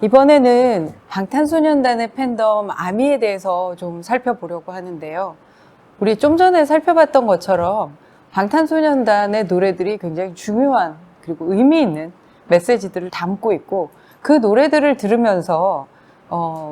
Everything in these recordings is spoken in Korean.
이번에는 방탄소년단의 팬덤 아미에 대해서 좀 살펴보려고 하는데요. 우리 좀 전에 살펴봤던 것처럼 방탄소년단의 노래들이 굉장히 중요한 그리고 의미 있는 메시지들을 담고 있고, 그 노래들을 들으면서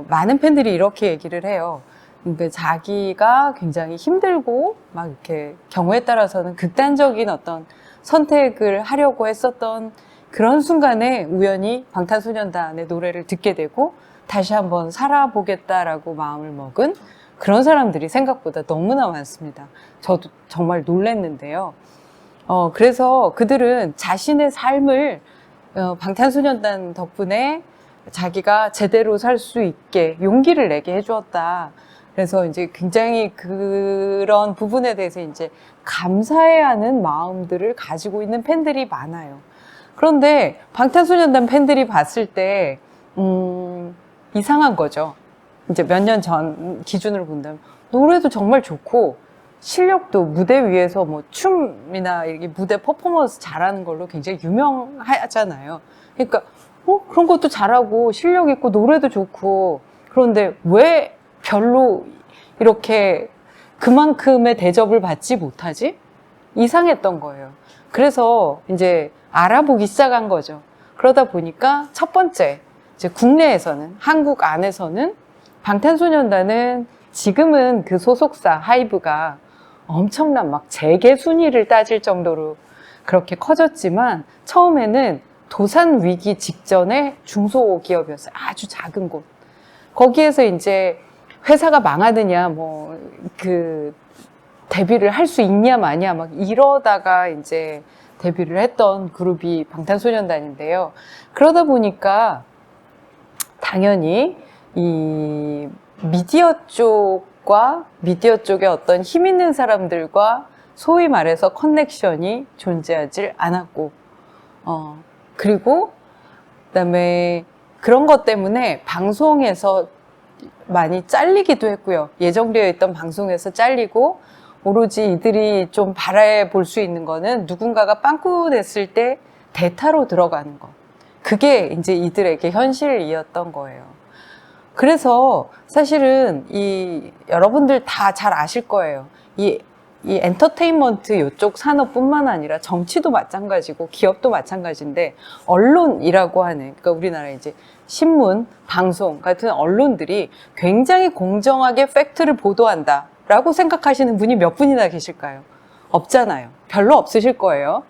많은 팬들이 이렇게 얘기를 해요. 그러니까 자기가 굉장히 힘들고 막 이렇게 경우에 따라서는 극단적인 어떤 선택을 하려고 했었던 그런 순간에 우연히 방탄소년단의 노래를 듣게 되고 다시 한번 살아보겠다라고 마음을 먹은 그런 사람들이 생각보다 너무나 많습니다. 저도 정말 놀랐는데요. 그래서 그들은 자신의 삶을 방탄소년단 덕분에 자기가 제대로 살 수 있게 용기를 내게 해주었다. 그래서 이제 굉장히 그런 부분에 대해서 이제 감사해야 하는 마음들을 가지고 있는 팬들이 많아요. 그런데 방탄소년단 팬들이 봤을 때 이상한 거죠. 이제 몇 년 전 기준으로 본다면 노래도 정말 좋고 실력도 무대 위에서 뭐 춤이나 이렇게 무대 퍼포먼스 잘하는 걸로 굉장히 유명하잖아요. 그러니까 그런 것도 잘하고 실력 있고 노래도 좋고, 그런데 왜 별로 이렇게 그만큼의 대접을 받지 못하지? 이상했던 거예요. 그래서 이제 알아보기 시작한 거죠. 그러다 보니까 첫 번째, 이제 국내에서는, 한국 안에서는 방탄소년단은 지금은 그 소속사 하이브가 엄청난 막 재계 순위를 따질 정도로 그렇게 커졌지만, 처음에는 도산 위기 직전에 중소기업이었어요. 아주 작은 곳. 거기에서 이제 회사가 망하느냐, 데뷔를 할 수 있냐 마냐 막 이러다가 이제 데뷔를 했던 그룹이 방탄소년단인데요. 그러다 보니까 당연히 이 미디어 쪽의 어떤 힘 있는 사람들과 소위 말해서 커넥션이 존재하지 않았고, 그리고 그다음에 그런 것 때문에 방송에서 많이 잘리기도 했고요. 예정되어 있던 방송에서 잘리고, 오로지 이들이 좀 바라볼 수 있는 거는 누군가가 빵꾸 냈을 때 대타로 들어가는 것. 그게 이제 이들에게 현실이었던 거예요. 그래서 사실은 여러분들 다 잘 아실 거예요. 이 엔터테인먼트 이쪽 산업뿐만 아니라 정치도 마찬가지고 기업도 마찬가지인데, 언론이라고 하는, 그러니까 우리나라 이제 신문, 방송 같은 언론들이 굉장히 공정하게 팩트를 보도한다 라고 생각하시는 분이 몇 분이나 계실까요? 없잖아요. 별로 없으실 거예요.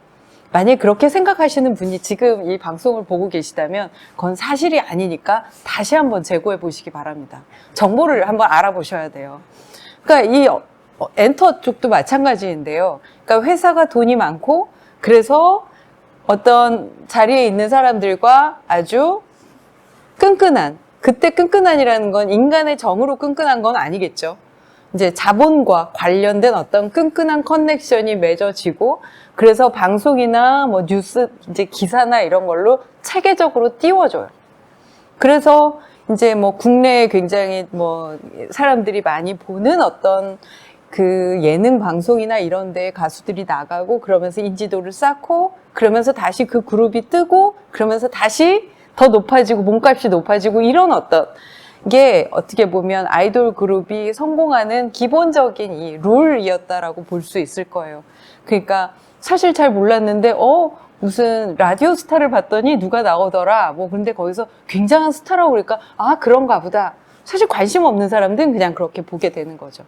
만약에 그렇게 생각하시는 분이 지금 이 방송을 보고 계시다면 그건 사실이 아니니까 다시 한번 재고해 보시기 바랍니다. 정보를 한번 알아보셔야 돼요. 그러니까 이 엔터 쪽도 마찬가지인데요. 그러니까 회사가 돈이 많고, 그래서 어떤 자리에 있는 사람들과 아주 끈끈한, 그때 끈끈한이라는 건 인간의 정으로 끈끈한 건 아니겠죠. 이제 자본과 관련된 어떤 끈끈한 커넥션이 맺어지고, 그래서 방송이나 뭐 뉴스, 이제 기사나 이런 걸로 체계적으로 띄워줘요. 그래서 이제 뭐 국내에 굉장히 뭐 사람들이 많이 보는 어떤 그 예능 방송이나 이런 데 가수들이 나가고, 그러면서 인지도를 쌓고, 그러면서 다시 그 그룹이 뜨고, 그러면서 다시 더 높아지고 몸값이 높아지고, 이런 어떤 게 어떻게 보면 아이돌 그룹이 성공하는 기본적인 이 룰이었다라고 볼 수 있을 거예요. 그러니까 사실 잘 몰랐는데 무슨 라디오 스타를 봤더니 누가 나오더라, 근데 거기서 굉장한 스타라고 그러니까 그런가 보다. 사실 관심 없는 사람들은 그냥 그렇게 보게 되는 거죠.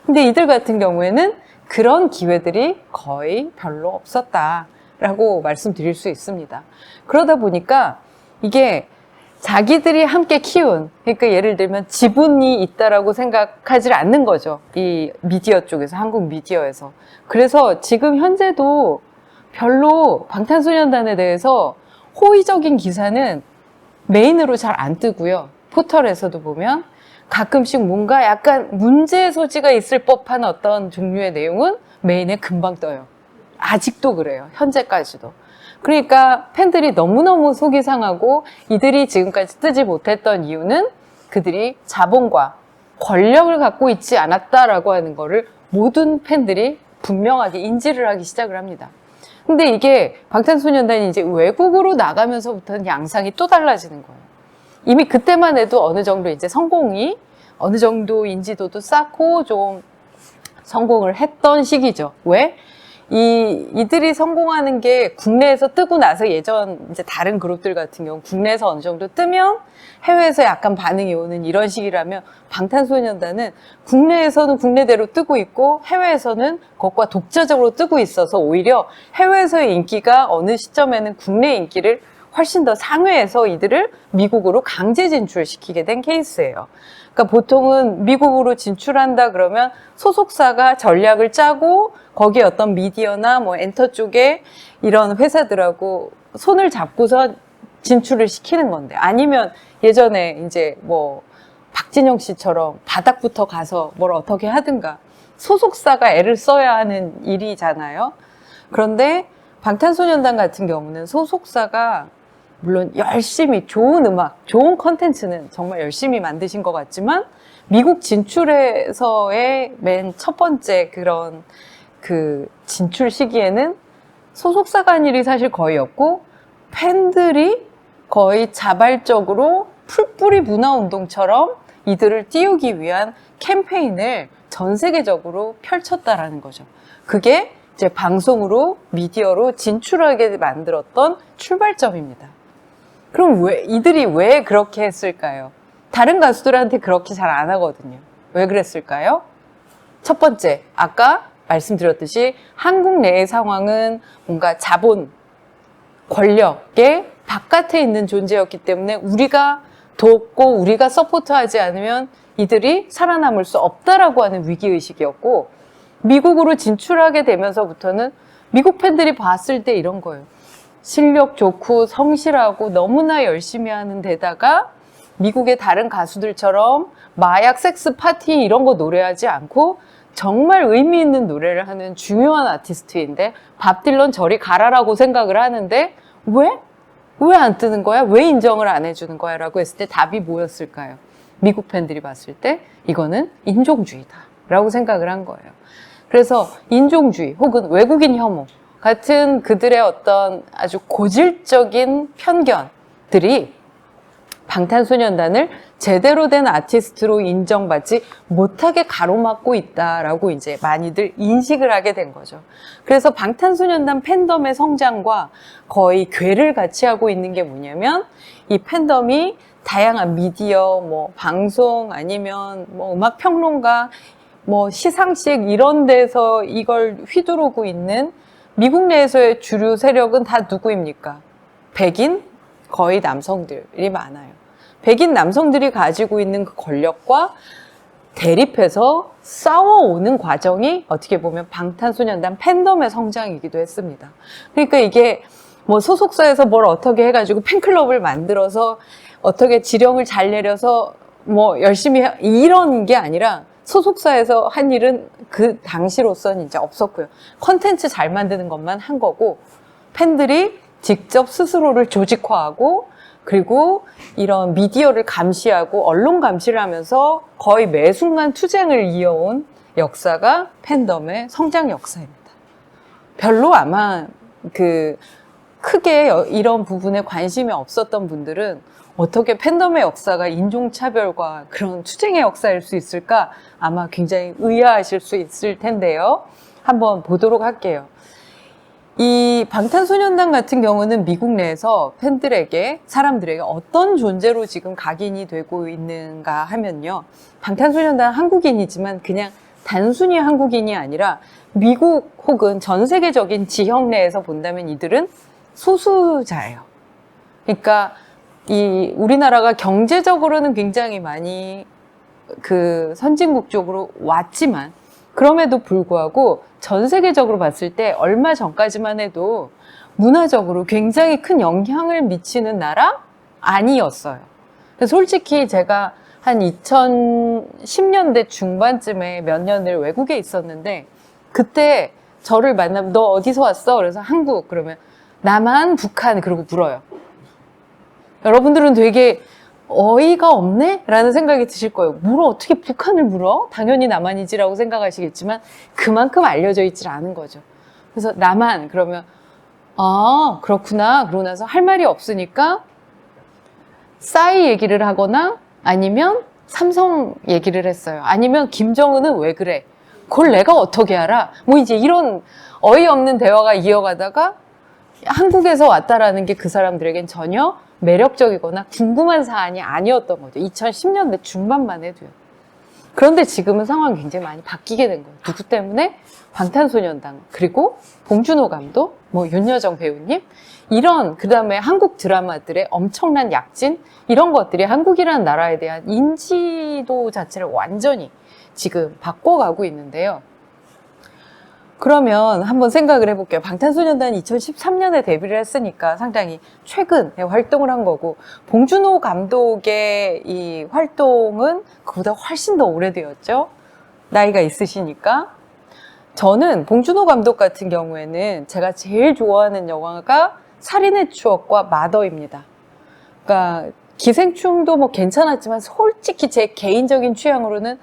근데 이들 같은 경우에는 그런 기회들이 거의 별로 없었다라고 말씀드릴 수 있습니다. 그러다 보니까 이게 자기들이 함께 키운, 그러니까 예를 들면 지분이 있다라고 생각하지 않는 거죠. 이 미디어 쪽에서, 한국 미디어에서. 그래서 지금 현재도 별로 방탄소년단에 대해서 호의적인 기사는 메인으로 잘 안 뜨고요. 포털에서도 보면 가끔씩 뭔가 약간 문제 소지가 있을 법한 어떤 종류의 내용은 메인에 금방 떠요. 아직도 그래요. 현재까지도. 그러니까 팬들이 너무너무 속이 상하고, 이들이 지금까지 뜨지 못했던 이유는 그들이 자본과 권력을 갖고 있지 않았다라고 하는 거를 모든 팬들이 분명하게 인지를 하기 시작을 합니다. 근데 이게 방탄소년단이 이제 외국으로 나가면서부터는 양상이 또 달라지는 거예요. 이미 그때만 해도 어느 정도 이제 성공이 어느 정도 인지도도 쌓고 좀 성공을 했던 시기죠. 왜? 이들이 성공하는 게 국내에서 뜨고 나서 예전 이제 다른 그룹들 같은 경우 국내에서 어느 정도 뜨면 해외에서 약간 반응이 오는 이런 시기라면 방탄소년단은 국내에서는 국내대로 뜨고 있고 해외에서는 그것과 독자적으로 뜨고 있어서 오히려 해외에서의 인기가 어느 시점에는 국내 인기를 훨씬 더 상회해서 이들을 미국으로 강제 진출시키게 된 케이스예요. 그러니까 보통은 미국으로 진출한다 그러면 소속사가 전략을 짜고 거기에 어떤 미디어나 뭐 엔터 쪽에 이런 회사들하고 손을 잡고서 진출을 시키는 건데, 아니면 예전에 이제 뭐 박진영 씨처럼 바닥부터 가서 뭘 어떻게 하든가 소속사가 애를 써야 하는 일이잖아요. 그런데 방탄소년단 같은 경우는 소속사가 물론 열심히 좋은 음악, 좋은 컨텐츠는 정말 열심히 만드신 것 같지만 미국 진출에서의 맨 첫 번째 그런 그 진출 시기에는 소속사가 한 일이 사실 거의 없고 팬들이 거의 자발적으로 풀뿌리 문화운동처럼 이들을 띄우기 위한 캠페인을 전 세계적으로 펼쳤다라는 거죠. 그게 이제 방송으로 미디어로 진출하게 만들었던 출발점입니다. 그럼 이들이 왜 그렇게 했을까요? 다른 가수들한테 그렇게 잘 안 하거든요. 왜 그랬을까요? 첫 번째, 아까 말씀드렸듯이 한국 내의 상황은 뭔가 자본, 권력의 바깥에 있는 존재였기 때문에 우리가 돕고 우리가 서포트하지 않으면 이들이 살아남을 수 없다라고 하는 위기의식이었고, 미국으로 진출하게 되면서부터는 미국 팬들이 봤을 때 이런 거예요. 실력 좋고 성실하고 너무나 열심히 하는 데다가 미국의 다른 가수들처럼 마약, 섹스, 파티 이런 거 노래하지 않고 정말 의미 있는 노래를 하는 중요한 아티스트인데 밥 딜런 저리 가라라고 생각을 하는데 왜? 왜 안 뜨는 거야? 왜 인정을 안 해주는 거야? 라고 했을 때 답이 뭐였을까요? 미국 팬들이 봤을 때 이거는 인종주의다 라고 생각을 한 거예요. 그래서 인종주의 혹은 외국인 혐오 같은 그들의 어떤 아주 고질적인 편견들이 방탄소년단을 제대로 된 아티스트로 인정받지 못하게 가로막고 있다라고 이제 많이들 인식을 하게 된 거죠. 그래서 방탄소년단 팬덤의 성장과 거의 궤를 같이 하고 있는 게 뭐냐면 이 팬덤이 다양한 미디어, 뭐 방송 아니면 뭐 음악 평론가, 뭐 시상식 이런 데서 이걸 휘두르고 있는 미국 내에서의 주류 세력은 다 누구입니까? 백인? 거의 남성들이 많아요. 백인 남성들이 가지고 있는 그 권력과 대립해서 싸워오는 과정이 어떻게 보면 방탄소년단 팬덤의 성장이기도 했습니다. 그러니까 이게 뭐 소속사에서 뭘 어떻게 해가지고 팬클럽을 만들어서 어떻게 지령을 잘 내려서 뭐 열심히 이런 게 아니라 소속사에서 한 일은 그 당시로서는 이제 없었고요. 컨텐츠 잘 만드는 것만 한 거고 팬들이 직접 스스로를 조직화하고 그리고 이런 미디어를 감시하고 언론 감시를 하면서 거의 매 순간 투쟁을 이어온 역사가 팬덤의 성장 역사입니다. 별로 아마 크게 이런 부분에 관심이 없었던 분들은 어떻게 팬덤의 역사가 인종차별과 그런 투쟁의 역사일 수 있을까 아마 굉장히 의아하실 수 있을 텐데요. 한번 보도록 할게요. 이 방탄소년단 같은 경우는 미국 내에서 팬들에게, 사람들에게 어떤 존재로 지금 각인이 되고 있는가 하면요. 방탄소년단 한국인이지만 그냥 단순히 한국인이 아니라 미국 혹은 전 세계적인 지형 내에서 본다면 이들은 소수자예요. 그러니까 우리나라가 경제적으로는 굉장히 많이 선진국 쪽으로 왔지만 그럼에도 불구하고 전 세계적으로 봤을 때 얼마 전까지만 해도 문화적으로 굉장히 큰 영향을 미치는 나라 아니었어요. 솔직히 제가 한 2010년대 중반쯤에 몇 년을 외국에 있었는데 그때 저를 만나면 너 어디서 왔어? 그래서 한국 그러면 남한, 북한 그러고 물어요. 여러분들은 되게 어이가 없네? 라는 생각이 드실 거예요. 어떻게 북한을 물어? 당연히 남한이지라고 생각하시겠지만 그만큼 알려져 있질 않은 거죠. 그래서 남한 그러면 아 그렇구나. 그러고 나서 할 말이 없으니까 싸이 얘기를 하거나 아니면 삼성 얘기를 했어요. 아니면 김정은은 왜 그래? 그걸 내가 어떻게 알아? 뭐 이제 이런 어이없는 대화가 이어가다가 한국에서 왔다라는 게 그 사람들에겐 전혀 매력적이거나 궁금한 사안이 아니었던 거죠. 2010년대 중반만 해도요. 그런데 지금은 상황이 굉장히 많이 바뀌게 된 거예요. 누구 때문에? 방탄소년단, 그리고 봉준호 감독, 뭐 윤여정 배우님, 이런, 그 다음에 한국 드라마들의 엄청난 약진, 이런 것들이 한국이라는 나라에 대한 인지도 자체를 완전히 지금 바꿔가고 있는데요. 그러면 한번 생각을 해볼게요. 방탄소년단이 2013년에 데뷔를 했으니까 상당히 최근에 활동을 한 거고, 봉준호 감독의 이 활동은 그보다 훨씬 더 오래되었죠. 나이가 있으시니까. 저는 봉준호 감독 같은 경우에는 제가 제일 좋아하는 영화가 살인의 추억과 마더입니다. 그러니까 기생충도 뭐 괜찮았지만 솔직히 제 개인적인 취향으로는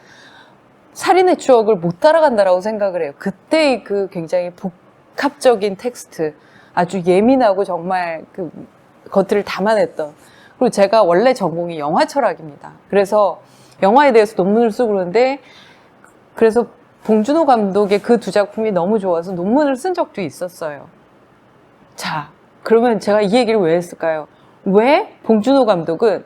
살인의 추억을 못 따라간다라고 생각을 해요. 그때의 그 굉장히 복합적인 텍스트, 아주 예민하고 정말 그 것들을 담아냈던. 그리고 제가 원래 전공이 영화 철학입니다. 그래서 영화에 대해서 논문을 쓰고 그러는데, 그래서 봉준호 감독의 그 두 작품이 너무 좋아서 논문을 쓴 적도 있었어요. 자, 그러면 제가 이 얘기를 왜 했을까요? 왜 봉준호 감독은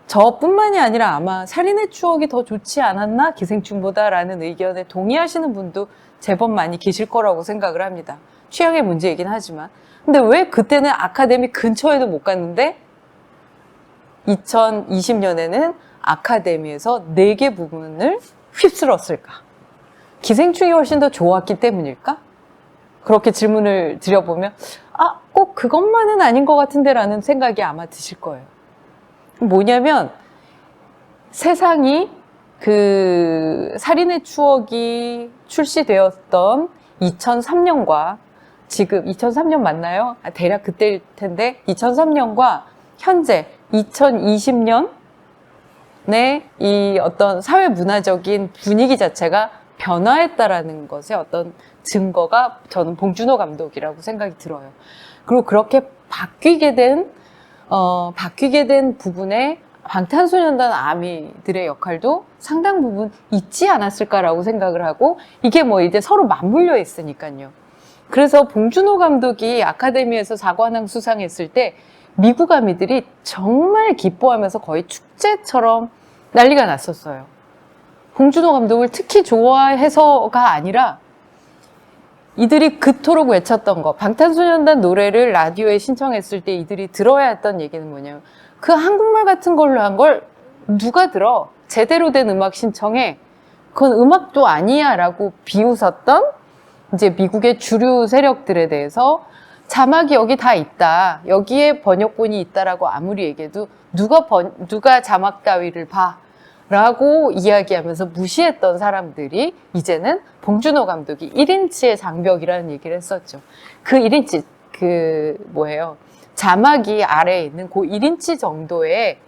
저뿐만이 아니라 아마 살인의 추억이 더 좋지 않았나? 기생충보다 라는 의견에 동의하시는 분도 제법 많이 계실 거라고 생각을 합니다. 취향의 문제이긴 하지만. 근데 왜 그때는 아카데미 근처에도 못 갔는데 2020년에는 아카데미에서 4개 부문을 휩쓸었을까? 기생충이 훨씬 더 좋았기 때문일까? 그렇게 질문을 드려보면 꼭 그것만은 아닌 것 같은데 라는 생각이 아마 드실 거예요. 뭐냐면 세상이 그 살인의 추억이 출시되었던 2003년과 지금 2003년 맞나요? 대략 그때일 텐데 2003년과 현재 2020년의 이 어떤 사회 문화적인 분위기 자체가 변화했다라는 것의 어떤 증거가 저는 봉준호 감독이라고 생각이 들어요. 그리고 그렇게 바뀌게 된 부분에 방탄소년단 아미들의 역할도 상당 부분 있지 않았을까라고 생각을 하고, 이게 뭐 이제 서로 맞물려 있으니까요. 그래서 봉준호 감독이 아카데미에서 사관왕 수상했을 때 미국 아미들이 정말 기뻐하면서 거의 축제처럼 난리가 났었어요. 봉준호 감독을 특히 좋아해서가 아니라 이들이 그토록 외쳤던 거, 방탄소년단 노래를 라디오에 신청했을 때 이들이 들어야 했던 얘기는 뭐냐면, 그 한국말 같은 걸로 한 걸 누가 들어? 제대로 된 음악 신청해. 그건 음악도 아니야 라고 비웃었던 이제 미국의 주류 세력들에 대해서 자막이 여기 다 있다, 여기에 번역본이 있다라고 아무리 얘기해도 누가 자막 따위를 봐 라고 이야기하면서 무시했던 사람들이 이제는 봉준호 감독이 1인치의 장벽이라는 얘기를 했었죠. 그 1인치, 자막이 아래에 있는 그 1인치 정도의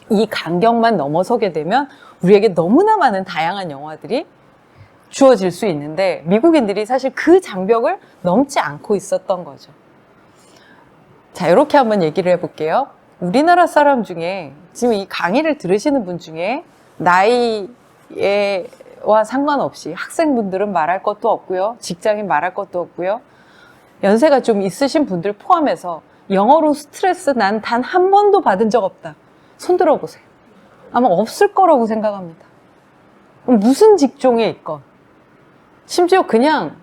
이 간격만 넘어서게 되면 우리에게 너무나 많은 다양한 영화들이 주어질 수 있는데, 미국인들이 사실 그 장벽을 넘지 않고 있었던 거죠. 자, 이렇게 한번 얘기를 해볼게요. 우리나라 사람 중에 지금 이 강의를 들으시는 분 중에 나이와 상관없이 학생분들은 말할 것도 없고요, 직장인 말할 것도 없고요, 연세가 좀 있으신 분들 포함해서 영어로 스트레스 난 단 한 번도 받은 적 없다, 손 들어보세요. 아마 없을 거라고 생각합니다. 무슨 직종에 있건, 심지어 그냥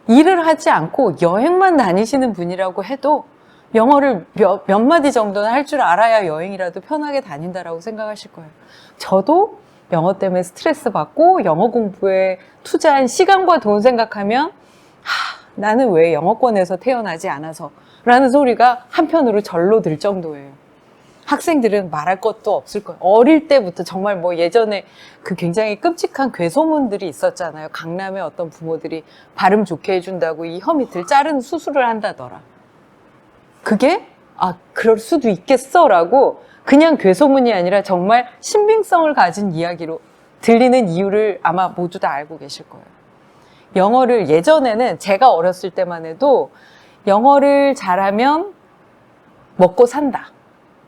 일을 하지 않고 여행만 다니시는 분이라고 해도 영어를 몇 마디 정도는 할 줄 알아야 여행이라도 편하게 다닌다라고 생각하실 거예요. 저도 영어 때문에 스트레스 받고 영어 공부에 투자한 시간과 돈 생각하면 나는 왜 영어권에서 태어나지 않아서 라는 소리가 한편으로 절로 들 정도예요. 학생들은 말할 것도 없을 거예요. 어릴 때부터 정말 뭐 예전에 그 굉장히 끔찍한 괴소문들이 있었잖아요. 강남의 어떤 부모들이 발음 좋게 해준다고 이 혀 밑을 자르는 수술을 한다더라. 그게 그럴 수도 있겠어 라고 그냥 괴소문이 아니라 정말 신빙성을 가진 이야기로 들리는 이유를 아마 모두 다 알고 계실 거예요. 영어를 예전에는 제가 어렸을 때만 해도 영어를 잘하면 먹고 산다,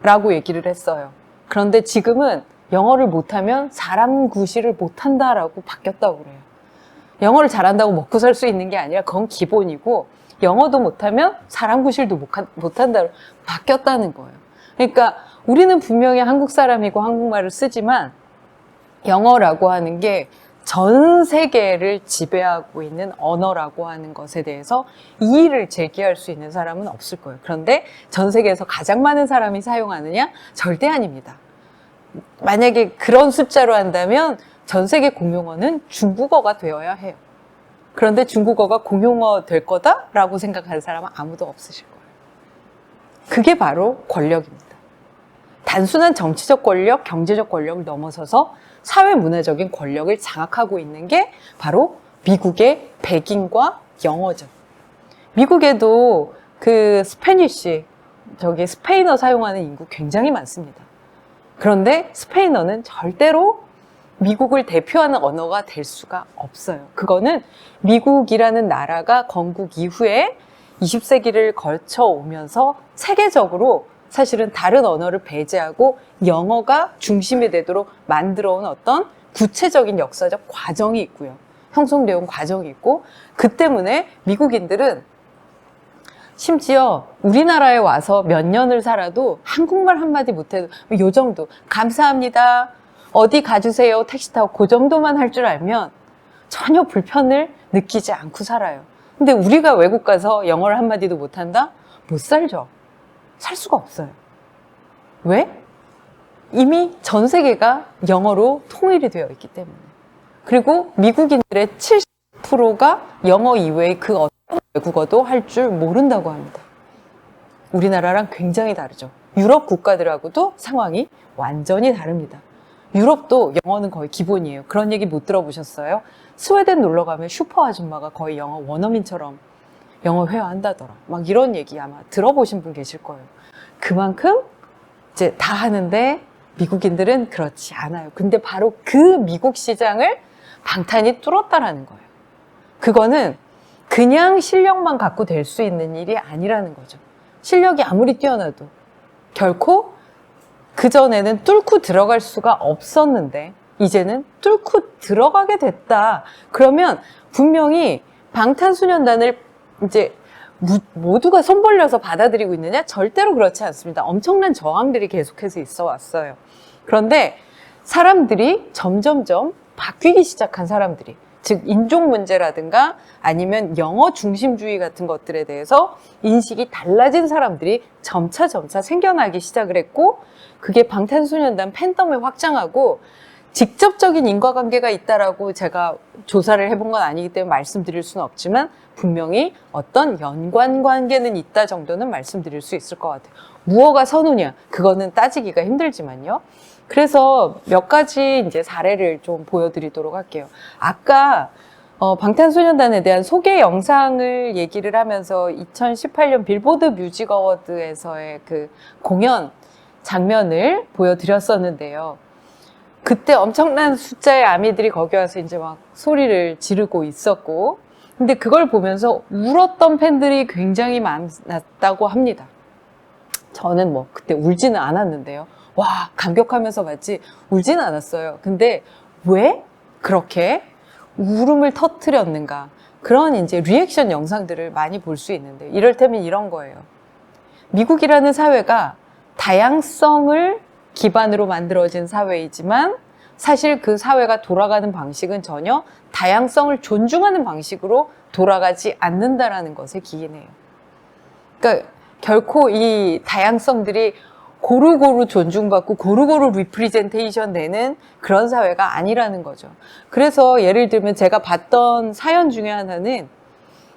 라고 얘기를 했어요. 그런데 지금은 영어를 못하면 사람 구실을 못한다라고 바뀌었다고 그래요. 영어를 잘한다고 먹고 살 수 있는 게 아니라 그건 기본이고 영어도 못하면 사람 구실도 못한다고 바뀌었다는 거예요. 그러니까 우리는 분명히 한국 사람이고 한국말을 쓰지만 영어라고 하는 게 전 세계를 지배하고 있는 언어라고 하는 것에 대해서 이의를 제기할 수 있는 사람은 없을 거예요. 그런데 전 세계에서 가장 많은 사람이 사용하느냐? 절대 아닙니다. 만약에 그런 숫자로 한다면 전 세계 공용어는 중국어가 되어야 해요. 그런데 중국어가 공용어 될 거다라고 생각하는 사람은 아무도 없으실 거예요. 그게 바로 권력입니다. 단순한 정치적 권력, 경제적 권력을 넘어서서 사회 문화적인 권력을 장악하고 있는 게 바로 미국의 백인과 영어죠. 미국에도 그 스페니쉬, 스페인어 사용하는 인구 굉장히 많습니다. 그런데 스페인어는 절대로 미국을 대표하는 언어가 될 수가 없어요. 그거는 미국이라는 나라가 건국 이후에 20세기를 거쳐 오면서 세계적으로 사실은 다른 언어를 배제하고 영어가 중심이 되도록 만들어온 어떤 구체적인 역사적 과정이 있고요. 형성되어 온 과정이 있고, 그 때문에 미국인들은 심지어 우리나라에 와서 몇 년을 살아도 한국말 한마디 못해도 요 정도, 감사합니다, 어디 가주세요, 택시 타고 그 정도만 할 줄 알면 전혀 불편을 느끼지 않고 살아요. 근데 우리가 외국 가서 영어를 한마디도 못한다? 못 살죠. 살 수가 없어요. 왜? 이미 전 세계가 영어로 통일이 되어 있기 때문에. 그리고 미국인들의 70%가 영어 이외의 그 어떤 외국어도 할 줄 모른다고 합니다. 우리나라랑 굉장히 다르죠. 유럽 국가들하고도 상황이 완전히 다릅니다. 유럽도 영어는 거의 기본이에요. 그런 얘기 못 들어보셨어요? 스웨덴 놀러 가면 슈퍼 아줌마가 거의 영어 원어민처럼 영어 회화한다더라. 막 이런 얘기 아마 들어보신 분 계실 거예요. 그만큼 이제 다 하는데 미국인들은 그렇지 않아요. 근데 바로 그 미국 시장을 방탄이 뚫었다라는 거예요. 그거는 그냥 실력만 갖고 될 수 있는 일이 아니라는 거죠. 실력이 아무리 뛰어나도 결코 그전에는 뚫고 들어갈 수가 없었는데 이제는 뚫고 들어가게 됐다. 그러면 분명히 방탄소년단을 이제 모두가 손 벌려서 받아들이고 있느냐? 절대로 그렇지 않습니다. 엄청난 저항들이 계속해서 있어 왔어요. 그런데 사람들이 점점점 바뀌기 시작한 사람들이, 즉 인종 문제라든가 아니면 영어 중심주의 같은 것들에 대해서 인식이 달라진 사람들이 점차 생겨나기 시작을 했고, 그게 방탄소년단 팬덤에 확장하고 직접적인 인과관계가 있다라고 제가 조사를 해본 건 아니기 때문에 말씀드릴 수는 없지만 분명히 어떤 연관관계는 있다 정도는 말씀드릴 수 있을 것 같아요. 무엇가 선우냐? 그거는 따지기가 힘들지만요. 그래서 몇 가지 이제 사례를 좀 보여드리도록 할게요. 아까 방탄소년단에 대한 소개 영상을 얘기를 하면서 2018년 빌보드 뮤직 어워드에서의 그 공연 장면을 보여드렸었는데요. 그때 엄청난 숫자의 아미들이 거기 와서 이제 막 소리를 지르고 있었고, 근데 그걸 보면서 울었던 팬들이 굉장히 많았다고 합니다. 저는 뭐 그때 울지는 않았는데요. 와, 감격하면서 봤지 울지는 않았어요. 근데 왜 그렇게 울음을 터뜨렸는가? 그런 이제 리액션 영상들을 많이 볼 수 있는데, 이를테면 이런 거예요. 미국이라는 사회가 다양성을 기반으로 만들어진 사회이지만 사실 그 사회가 돌아가는 방식은 전혀 다양성을 존중하는 방식으로 돌아가지 않는다라는 것에 기인해요. 그러니까 결코 이 다양성들이 고루고루 존중받고 고루고루 리프리젠테이션 되는 그런 사회가 아니라는 거죠. 그래서 예를 들면 제가 봤던 사연 중에 하나는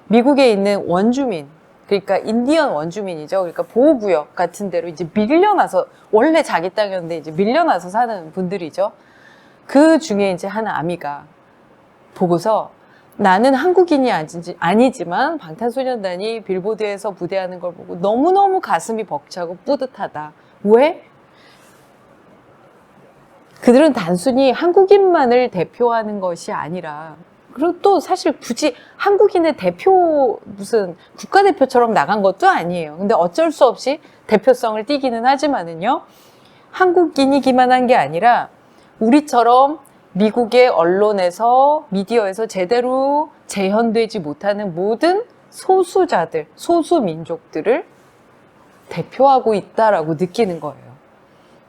미국에 있는 원주민, 그러니까 인디언 원주민이죠. 그러니까 보호구역 같은 데로 이제 밀려나서, 원래 자기 땅이었는데 이제 밀려나서 사는 분들이죠. 그 중에 이제 한 아미가 보고서 나는 한국인이 아니지만 방탄소년단이 빌보드에서 무대하는 걸 보고 너무너무 가슴이 벅차고 뿌듯하다. 왜? 그들은 단순히 한국인만을 대표하는 것이 아니라 그리고 또 사실 굳이 한국인의 대표, 무슨 국가대표처럼 나간 것도 아니에요. 근데 어쩔 수 없이 대표성을 띠기는 하지만은요, 한국인이기만 한 게 아니라 우리처럼 미국의 언론에서, 미디어에서 제대로 재현되지 못하는 모든 소수자들, 소수민족들을 대표하고 있다라고 느끼는 거예요.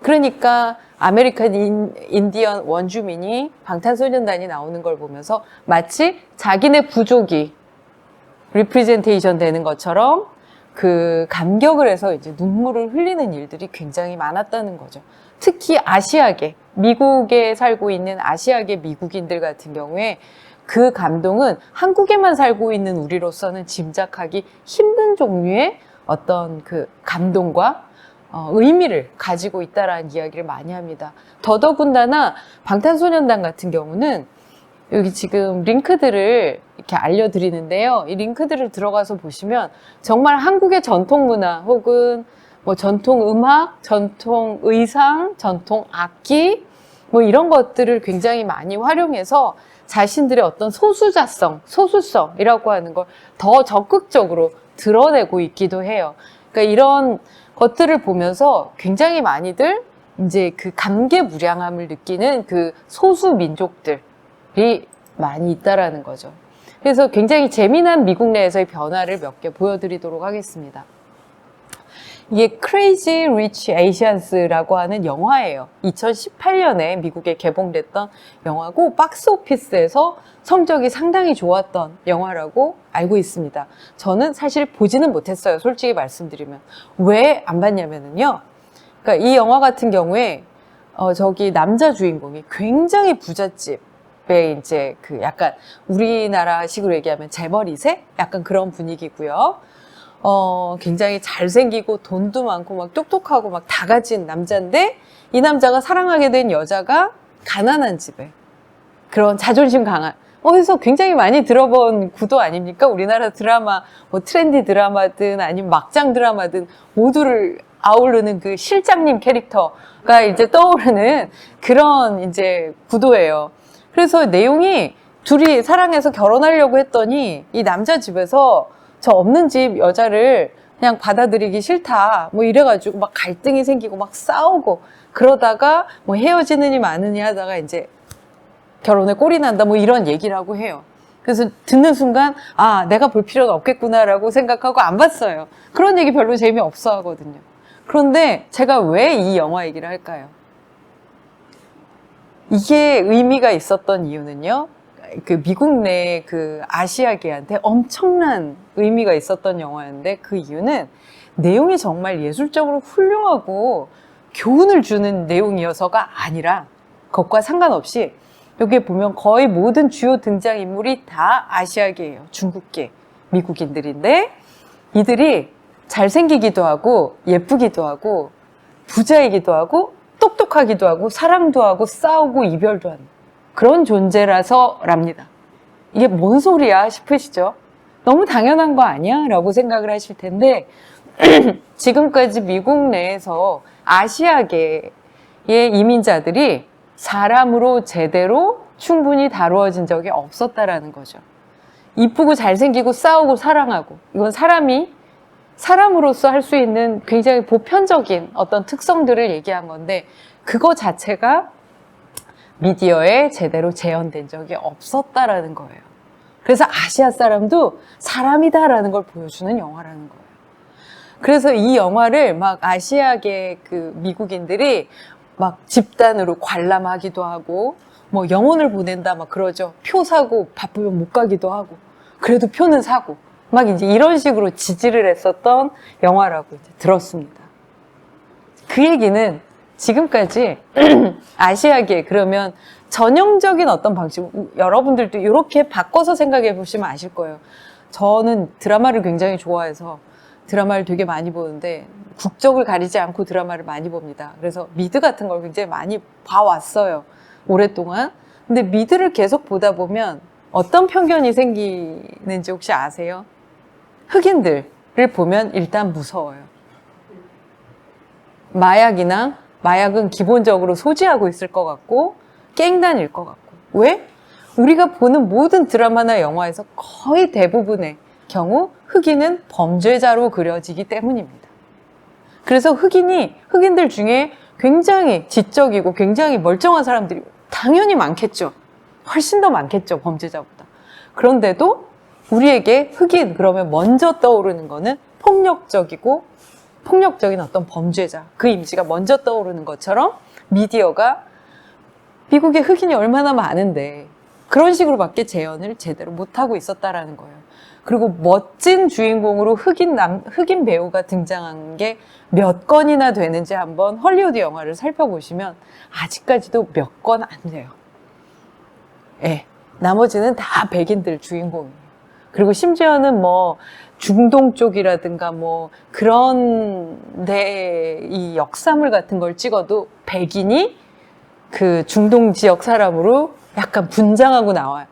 그러니까 아메리칸 인디언 원주민이 방탄소년단이 나오는 걸 보면서 마치 자기네 부족이 리프레젠테이션 되는 것처럼 그 감격을 해서 이제 눈물을 흘리는 일들이 굉장히 많았다는 거죠. 특히 아시아계, 미국에 살고 있는 아시아계 미국인들 같은 경우에 그 감동은 한국에만 살고 있는 우리로서는 짐작하기 힘든 종류의 어떤 그 감동과 의미를 가지고 있다라는 이야기를 많이 합니다. 더더군다나 방탄소년단 같은 경우는 여기 지금 링크들을 이렇게 알려드리는데요. 이 링크들을 들어가서 보시면 정말 한국의 전통 문화 혹은 뭐 전통 음악, 전통 의상, 전통 악기 뭐 이런 것들을 굉장히 많이 활용해서 자신들의 어떤 소수자성, 소수성이라고 하는 걸 더 적극적으로 드러내고 있기도 해요. 그러니까 이런 것들을 보면서 굉장히 많이들 이제 그 감개무량함을 느끼는 그 소수 민족들이 많이 있다라는 거죠. 그래서 굉장히 재미난 미국 내에서의 변화를 몇 개 보여드리도록 하겠습니다. 이게 Crazy Rich Asians라고 하는 영화예요. 2018년에 미국에 개봉됐던 영화고 박스 오피스에서 성적이 상당히 좋았던 영화라고 알고 있습니다. 저는 사실 보지는 못했어요. 솔직히 말씀드리면. 왜 안 봤냐면요. 그러니까 이 영화 같은 경우에 저기 남자 주인공이 굉장히 부잣집에 이제 그 약간 우리나라식으로 얘기하면 재벌 2세? 약간 그런 분위기고요. 굉장히 잘생기고 돈도 많고 막 똑똑하고 막 다 가진 남자인데 이 남자가 사랑하게 된 여자가 가난한 집에 그런 자존심 강한 어디서 굉장히 많이 들어본 구도 아닙니까? 우리나라 드라마 뭐 트렌디 드라마든 아니면 막장 드라마든 모두를 아우르는 그 실장님 캐릭터가 이제 떠오르는 그런 이제 구도예요. 그래서 내용이 둘이 사랑해서 결혼하려고 했더니 이 남자 집에서 저 없는 집 여자를 그냥 받아들이기 싫다 뭐 이래가지고 막 갈등이 생기고 막 싸우고 그러다가 뭐 헤어지느니 마느니 하다가 이제 결혼에 꼴이 난다 뭐 이런 얘기를 하고 해요. 그래서 듣는 순간 아 내가 볼 필요는 없겠구나라고 생각하고 안 봤어요. 그런 얘기 별로 재미없어 하거든요. 그런데 제가 왜 이 영화 얘기를 할까요? 이게 의미가 있었던 이유는요. 그 미국 내 그 아시아계한테 엄청난 의미가 있었던 영화였는데 그 이유는 내용이 정말 예술적으로 훌륭하고 교훈을 주는 내용이어서가 아니라 그것과 상관없이 여기에 보면 거의 모든 주요 등장인물이 다 아시아계예요. 중국계, 미국인들인데 이들이 잘생기기도 하고 예쁘기도 하고 부자이기도 하고 똑똑하기도 하고 사랑도 하고 싸우고 이별도 하는 그런 존재라서랍니다. 이게 뭔 소리야 싶으시죠? 너무 당연한 거 아니야? 라고 생각을 하실 텐데 지금까지 미국 내에서 아시아계의 이민자들이 사람으로 제대로 충분히 다루어진 적이 없었다라는 거죠. 이쁘고 잘생기고 싸우고 사랑하고 이건 사람이 사람으로서 할 수 있는 굉장히 보편적인 어떤 특성들을 얘기한 건데 그거 자체가 미디어에 제대로 재현된 적이 없었다라는 거예요. 그래서 아시아 사람도 사람이다라는 걸 보여주는 영화라는 거예요. 그래서 이 영화를 막 아시아계 그 미국인들이 막 집단으로 관람하기도 하고 뭐 영혼을 보낸다 막 그러죠. 표 사고 바쁘면 못 가기도 하고 그래도 표는 사고 막 이제 이런 식으로 지지를 했었던 영화라고 이제 들었습니다. 그 얘기는 지금까지 아시아계 그러면 전형적인 어떤 방식 여러분들도 이렇게 바꿔서 생각해 보시면 아실 거예요. 저는 드라마를 굉장히 좋아해서 드라마를 되게 많이 보는데 국적을 가리지 않고 드라마를 많이 봅니다. 그래서 미드 같은 걸 굉장히 많이 봐왔어요. 오랫동안. 근데 미드를 계속 보다 보면 어떤 편견이 생기는지 혹시 아세요? 흑인들을 보면 일단 무서워요. 마약은 기본적으로 소지하고 있을 것 같고 깽단일 것 같고 왜? 우리가 보는 모든 드라마나 영화에서 거의 대부분의 경우 흑인은 범죄자로 그려지기 때문입니다. 그래서 흑인들 중에 굉장히 지적이고 굉장히 멀쩡한 사람들이 당연히 많겠죠. 훨씬 더 많겠죠, 범죄자보다. 그런데도 우리에게 흑인 그러면 먼저 떠오르는 거는 폭력적인 어떤 범죄자, 그 이미지가 먼저 떠오르는 것처럼 미디어가 미국에 흑인이 얼마나 많은데 그런 식으로밖에 재현을 제대로 못하고 있었다라는 거예요. 그리고 멋진 주인공으로 흑인 배우가 등장한 게 몇 건이나 되는지 한번 헐리우드 영화를 살펴보시면 아직까지도 몇 건 안 돼요. 예, 나머지는 다 백인들 주인공이에요. 그리고 심지어는 뭐 중동 쪽이라든가 뭐 그런데 이 역사물 같은 걸 찍어도 백인이 그 중동 지역 사람으로 약간 분장하고 나와요.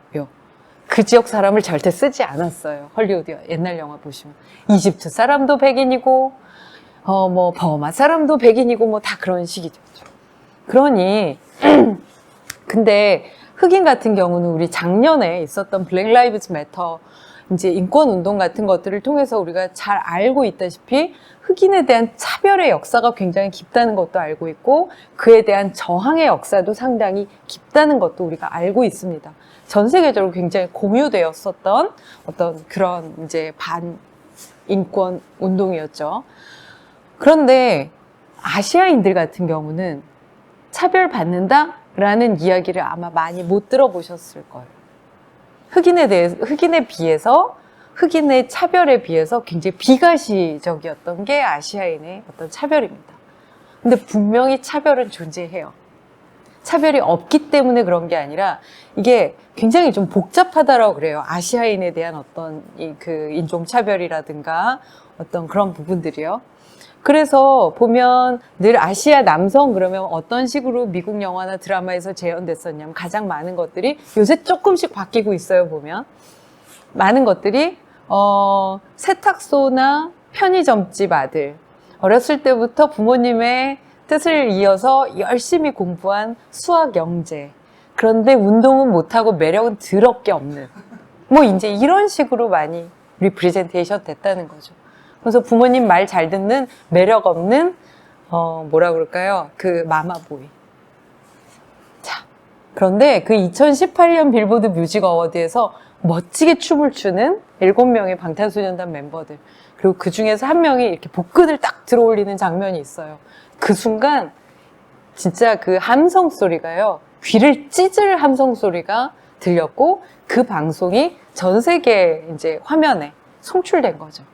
그 지역 사람을 절대 쓰지 않았어요. 헐리우드 옛날 영화 보시면 이집트 사람도 백인이고 뭐 버마 사람도 백인이고 뭐 다 그런 식이죠. 그러니 근데 흑인 같은 경우는 우리 작년에 있었던 블랙 라이브즈 매터 이제 인권 운동 같은 것들을 통해서 우리가 잘 알고 있다시피 흑인에 대한 차별의 역사가 굉장히 깊다는 것도 알고 있고 그에 대한 저항의 역사도 상당히 깊다는 것도 우리가 알고 있습니다. 전 세계적으로 굉장히 공유되었었던 어떤 그런 이제 반인권 운동이었죠. 그런데 아시아인들 같은 경우는 차별받는다라는 이야기를 아마 많이 못 들어보셨을 거예요. 흑인에 비해서, 흑인의 차별에 비해서 굉장히 비가시적이었던 게 아시아인의 어떤 차별입니다. 근데 분명히 차별은 존재해요. 차별이 없기 때문에 그런 게 아니라 이게 굉장히 좀 복잡하다라고 그래요. 아시아인에 대한 어떤 그 인종차별이라든가 어떤 그런 부분들이요. 그래서 보면 늘 아시아 남성 그러면 어떤 식으로 미국 영화나 드라마에서 재현됐었냐면 가장 많은 것들이 요새 조금씩 바뀌고 있어요. 보면 많은 것들이 세탁소나 편의점집 아들, 어렸을 때부터 부모님의 뜻을 이어서 열심히 공부한 수학 영재, 그런데 운동은 못하고 매력은 더럽게 없는 뭐 이제 이런 식으로 많이 리프레젠테이션 됐다는 거죠. 그래서 부모님 말 잘 듣는 매력 없는 뭐라 그럴까요? 그 마마보이. 자, 그런데 그 2018년 빌보드 뮤직 어워드에서 멋지게 춤을 추는 7명의 방탄소년단 멤버들, 그리고 그 중에서 한 명이 이렇게 복근을 딱 들어올리는 장면이 있어요. 그 순간 진짜 그 함성 소리가요, 귀를 찢을 함성 소리가 들렸고 그 방송이 전 세계 이제 화면에 송출된 거죠.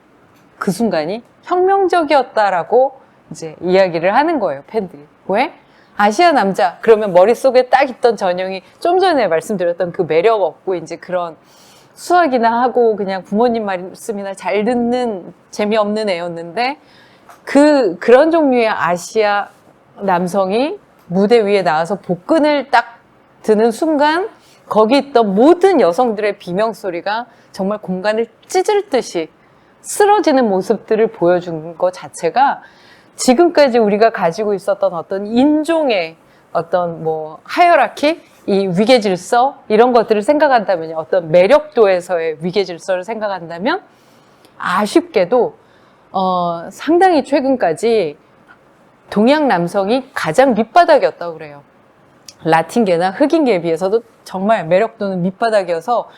그 순간이 혁명적이었다라고 이제 이야기를 하는 거예요, 팬들이. 왜? 아시아 남자, 그러면 머릿속에 딱 있던 전형이 좀 전에 말씀드렸던 그 매력 없고 이제 그런 수학이나 하고 그냥 부모님 말씀이나 잘 듣는 재미없는 애였는데 그런 종류의 아시아 남성이 무대 위에 나와서 복근을 딱 드는 순간 거기 있던 모든 여성들의 비명소리가 정말 공간을 찢을 듯이 쓰러지는 모습들을 보여준 것 자체가 지금까지 우리가 가지고 있었던 어떤 인종의 어떤 뭐 하이어라키, 이 위계질서 이런 것들을 생각한다면, 어떤 매력도에서의 위계질서를 생각한다면 아쉽게도 상당히 최근까지 동양 남성이 가장 밑바닥이었다고 그래요. 라틴계나 흑인계에 비해서도 정말 매력도는 밑바닥이어서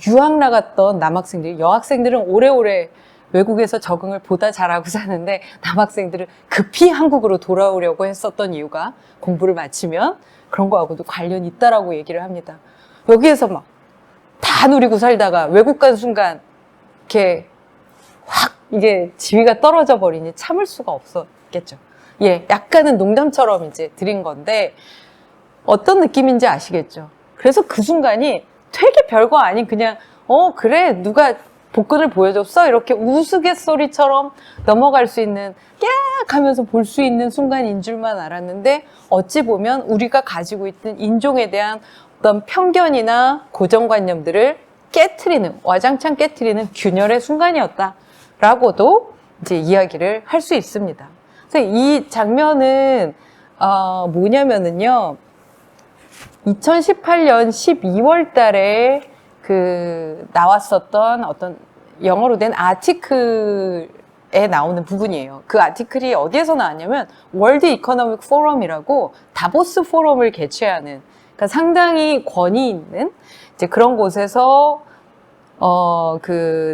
유학 나갔던 남학생들이, 여학생들은 오래오래 외국에서 적응을 보다 잘하고 사는데 남학생들은 급히 한국으로 돌아오려고 했었던 이유가 공부를 마치면 그런 거하고도 관련이 있다라고 얘기를 합니다. 여기에서 막 다 누리고 살다가 외국 간 순간 이렇게 확 이게 지위가 떨어져 버리니 참을 수가 없었겠죠. 예, 약간은 농담처럼 이제 드린 건데 어떤 느낌인지 아시겠죠? 그래서 그 순간이 되게 별거 아닌 그냥 그래 누가 복근을 보여줬어? 이렇게 우스갯소리처럼 넘어갈 수 있는, 깨악 하면서 볼 수 있는 순간인 줄만 알았는데 어찌 보면 우리가 가지고 있던 인종에 대한 어떤 편견이나 고정관념들을 깨트리는, 와장창 깨트리는 균열의 순간이었다라고도 이제 이야기를 할 수 있습니다. 그래서 이 장면은 뭐냐면은요, 2018년 12월 달에 나왔었던 어떤 영어로 된 아티클에 나오는 부분이에요. 그 아티클이 어디에서 나왔냐면 월드 이코노믹 포럼이라고 다보스 포럼을 개최하는, 그러니까 상당히 권위 있는 이제 그런 곳에서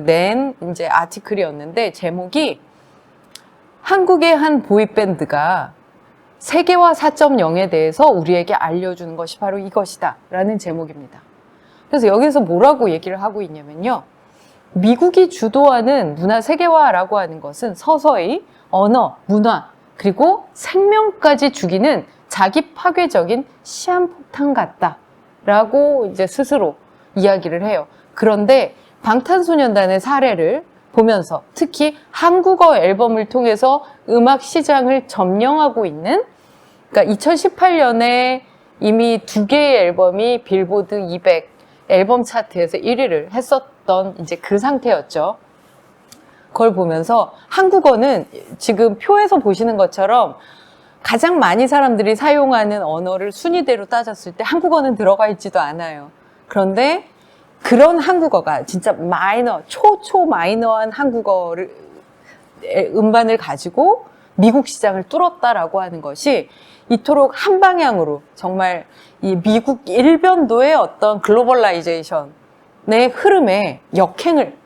낸 이제 아티클이었는데, 제목이 한국의 한 보이밴드가 세계화 4.0에 대해서 우리에게 알려주는 것이 바로 이것이다 라는 제목입니다. 그래서 여기서 뭐라고 얘기를 하고 있냐면요, 미국이 주도하는 문화 세계화라고 하는 것은 서서히 언어, 문화, 그리고 생명까지 죽이는 자기 파괴적인 시한폭탄 같다 라고 이제 스스로 이야기를 해요. 그런데 방탄소년단의 사례를 보면서, 특히 한국어 앨범을 통해서 음악 시장을 점령하고 있는, 그러니까 2018년에 이미 2개의 앨범이 빌보드 200 앨범 차트에서 1위를 했었던 이제 그 상태였죠. 그걸 보면서 한국어는 지금 표에서 보시는 것처럼 가장 많이 사람들이 사용하는 언어를 순위대로 따졌을 때 한국어는 들어가 있지도 않아요. 그런데 그런 한국어가 진짜 마이너, 마이너한 한국어를, 음반을 가지고 미국 시장을 뚫었다라고 하는 것이 이토록 한 방향으로 정말 이 미국 일변도의 어떤 글로벌라이제이션의 흐름에 역행을,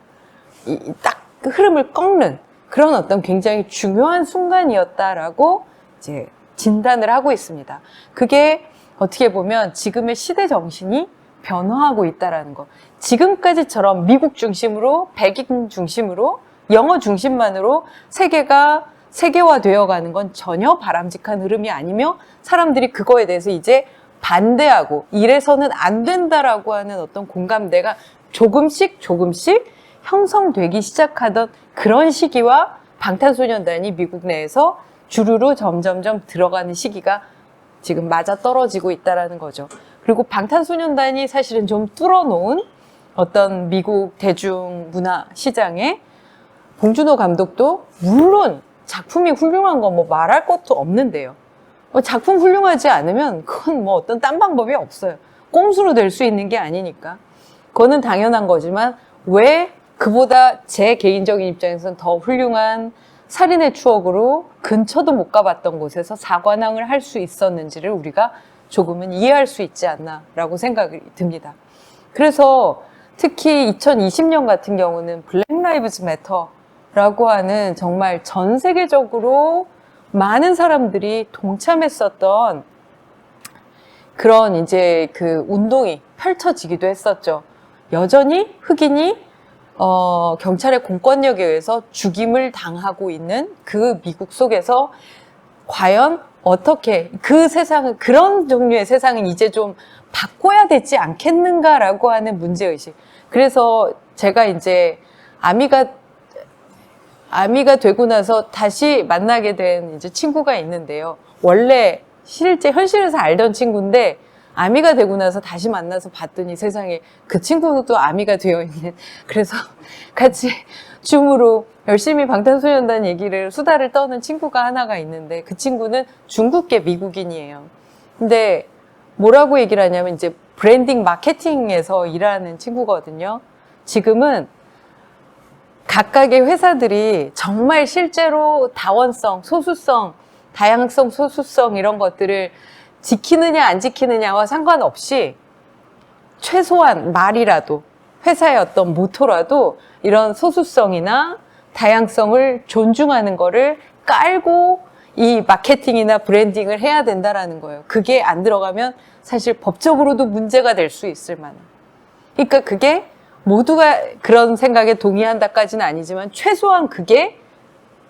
딱 그 흐름을 꺾는 그런 어떤 굉장히 중요한 순간이었다라고 이제 진단을 하고 있습니다. 그게 어떻게 보면 지금의 시대 정신이 변화하고 있다라는 거. 지금까지처럼 미국 중심으로, 백인 중심으로, 영어 중심만으로 세계가 세계화되어 가는 건 전혀 바람직한 흐름이 아니며, 사람들이 그거에 대해서 이제 반대하고 이래서는 안 된다라고 하는 어떤 공감대가 조금씩 형성되기 시작하던 그런 시기와 방탄소년단이 미국 내에서 주르르 점점점 들어가는 시기가 지금 맞아떨어지고 있다는 거죠. 그리고 방탄소년단이 사실은 좀 뚫어놓은 어떤 미국 대중문화 시장에 봉준호 감독도 물론 작품이 훌륭한 건 뭐 말할 것도 없는데요. 작품 훌륭하지 않으면 그건 뭐 어떤 딴 방법이 없어요. 꼼수로 될 수 있는 게 아니니까. 그거는 당연한 거지만 왜 그보다 제 개인적인 입장에서는 더 훌륭한 살인의 추억으로 근처도 못 가봤던 곳에서 사관왕을 할 수 있었는지를 우리가 조금은 이해할 수 있지 않나라고 생각이 듭니다. 그래서 특히 2020년 같은 경우는 블랙 라이브즈 매터라고 하는 정말 전 세계적으로 많은 사람들이 동참했었던 그런 이제 그 운동이 펼쳐지기도 했었죠. 여전히 흑인이 경찰의 공권력에 의해서 죽임을 당하고 있는 그 미국 속에서 과연 어떻게 그 세상은, 그런 종류의 세상은 이제 좀 바꿔야 되지 않겠는가라고 하는 문제의식. 그래서 제가 이제 아미가 되고 나서 다시 만나게 된 이제 친구가 있는데요. 원래 실제 현실에서 알던 친구인데 아미가 되고 나서 다시 만나서 봤더니 세상에 그 친구도 아미가 되어 있는, 그래서 같이 줌으로 열심히 방탄소년단 얘기를, 수다를 떠는 친구가 하나가 있는데, 그 친구는 중국계 미국인이에요. 근데 뭐라고 얘기를 하냐면 이제 브랜딩 마케팅에서 일하는 친구거든요. 지금은 각각의 회사들이 정말 실제로 다원성, 소수성, 다양성, 소수성 이런 것들을 지키느냐 안 지키느냐와 상관없이 최소한 말이라도, 회사의 어떤 모토라도 이런 소수성이나 다양성을 존중하는 거를 깔고 이 마케팅이나 브랜딩을 해야 된다라는 거예요. 그게 안 들어가면 사실 법적으로도 문제가 될 수 있을 만한. 그러니까 그게 모두가 그런 생각에 동의한다까지는 아니지만 최소한 그게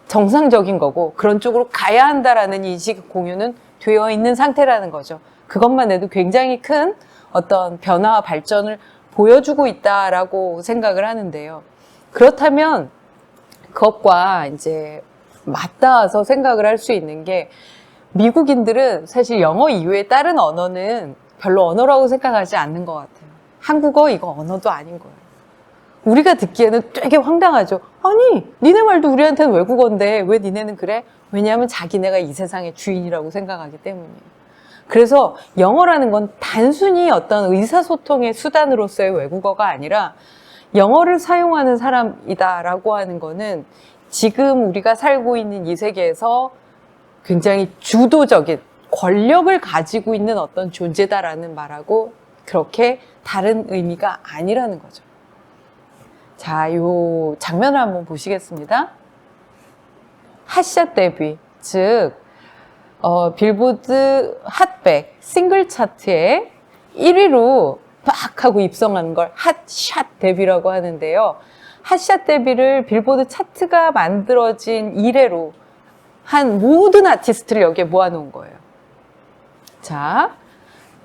정상적인 거고 그런 쪽으로 가야 한다라는 인식 공유는 되어 있는 상태라는 거죠. 그것만 해도 굉장히 큰 어떤 변화와 발전을 보여주고 있다라고 생각을 하는데요. 그렇다면 그것과 이제 맞닿아서 생각을 할 수 있는 게, 미국인들은 사실 영어 이외의 다른 언어는 별로 언어라고 생각하지 않는 것 같아요. 한국어 이거 언어도 아닌 거예요. 우리가 듣기에는 되게 황당하죠. 아니, 니네 말도 우리한테는 외국어인데 왜 니네는 그래? 왜냐하면 자기네가 이 세상의 주인이라고 생각하기 때문이에요. 그래서 영어라는 건 단순히 어떤 의사소통의 수단으로서의 외국어가 아니라 영어를 사용하는 사람이다라고 하는 거는 지금 우리가 살고 있는 이 세계에서 굉장히 주도적인 권력을 가지고 있는 어떤 존재다라는 말하고 그렇게 다른 의미가 아니라는 거죠. 자, 요 장면을 한번 보시겠습니다. 핫샷 데뷔, 즉 빌보드 핫백 싱글 차트에 1위로 막 하고 입성하는 걸 핫샷 데뷔라고 하는데요. 핫샷 데뷔를 빌보드 차트가 만들어진 이래로 한 모든 아티스트를 여기에 모아놓은 거예요. 자,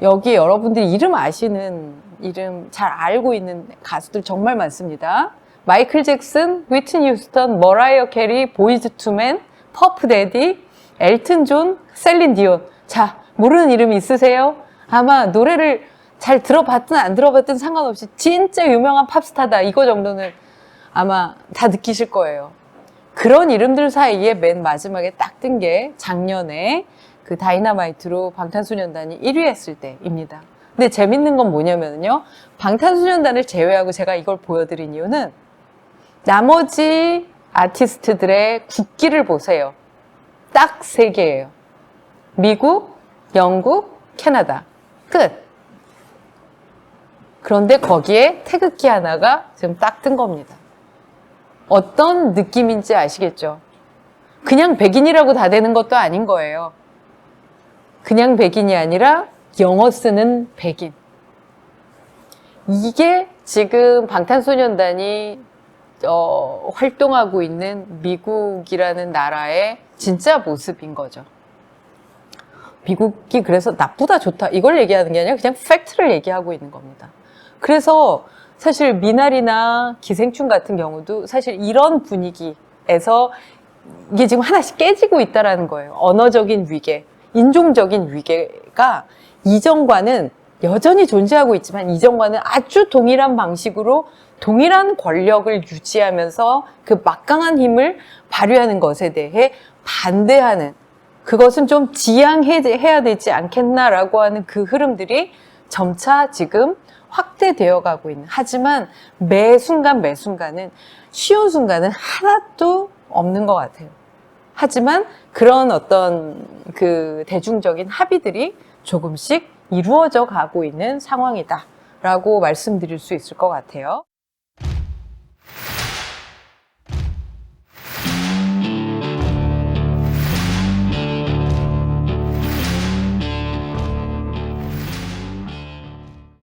여기 여러분들이 이름 아시는, 이름 잘 알고 있는 가수들 정말 많습니다. 마이클 잭슨, 휘트니 휴스턴, 머라이어 캐리, 보이즈 투맨, 퍼프 데디, 엘튼 존, 셀린 디온. 자, 모르는 이름 있으세요? 아마 노래를 잘 들어봤든 안 들어봤든 상관없이 진짜 유명한 팝스타다, 이거 정도는 아마 다 느끼실 거예요. 그런 이름들 사이에 맨 마지막에 딱 뜬 게 작년에 그 다이너마이트로 방탄소년단이 1위 했을 때입니다. 근데 재밌는 건 뭐냐면요, 방탄소년단을 제외하고 제가 이걸 보여드린 이유는 나머지 아티스트들의 국기를 보세요. 딱 3개예요. 미국, 영국, 캐나다. 끝. 그런데 거기에 태극기 하나가 지금 딱 뜬 겁니다. 어떤 느낌인지 아시겠죠? 그냥 백인이라고 다 되는 것도 아닌 거예요. 그냥 백인이 아니라 영어 쓰는 백인. 이게 지금 방탄소년단이 활동하고 있는 미국이라는 나라의 진짜 모습인 거죠. 미국이 그래서 나쁘다 좋다 이걸 얘기하는 게 아니라 그냥 팩트를 얘기하고 있는 겁니다. 그래서 사실 미나리나 기생충 같은 경우도 사실 이런 분위기에서 이게 지금 하나씩 깨지고 있다는 거예요. 언어적인 위계, 인종적인 위계가 이전과는 여전히 존재하고 있지만 이전과는 아주 동일한 방식으로 동일한 권력을 유지하면서 그 막강한 힘을 발휘하는 것에 대해 반대하는, 그것은 좀 지양해야 되지 않겠나라고 하는 그 흐름들이 점차 지금 확대되어 가고 있는, 하지만 매 순간은 쉬운 순간은 하나도 없는 것 같아요. 하지만 그런 어떤 그 대중적인 합의들이 조금씩 이루어져 가고 있는 상황이다라고 말씀드릴 수 있을 것 같아요.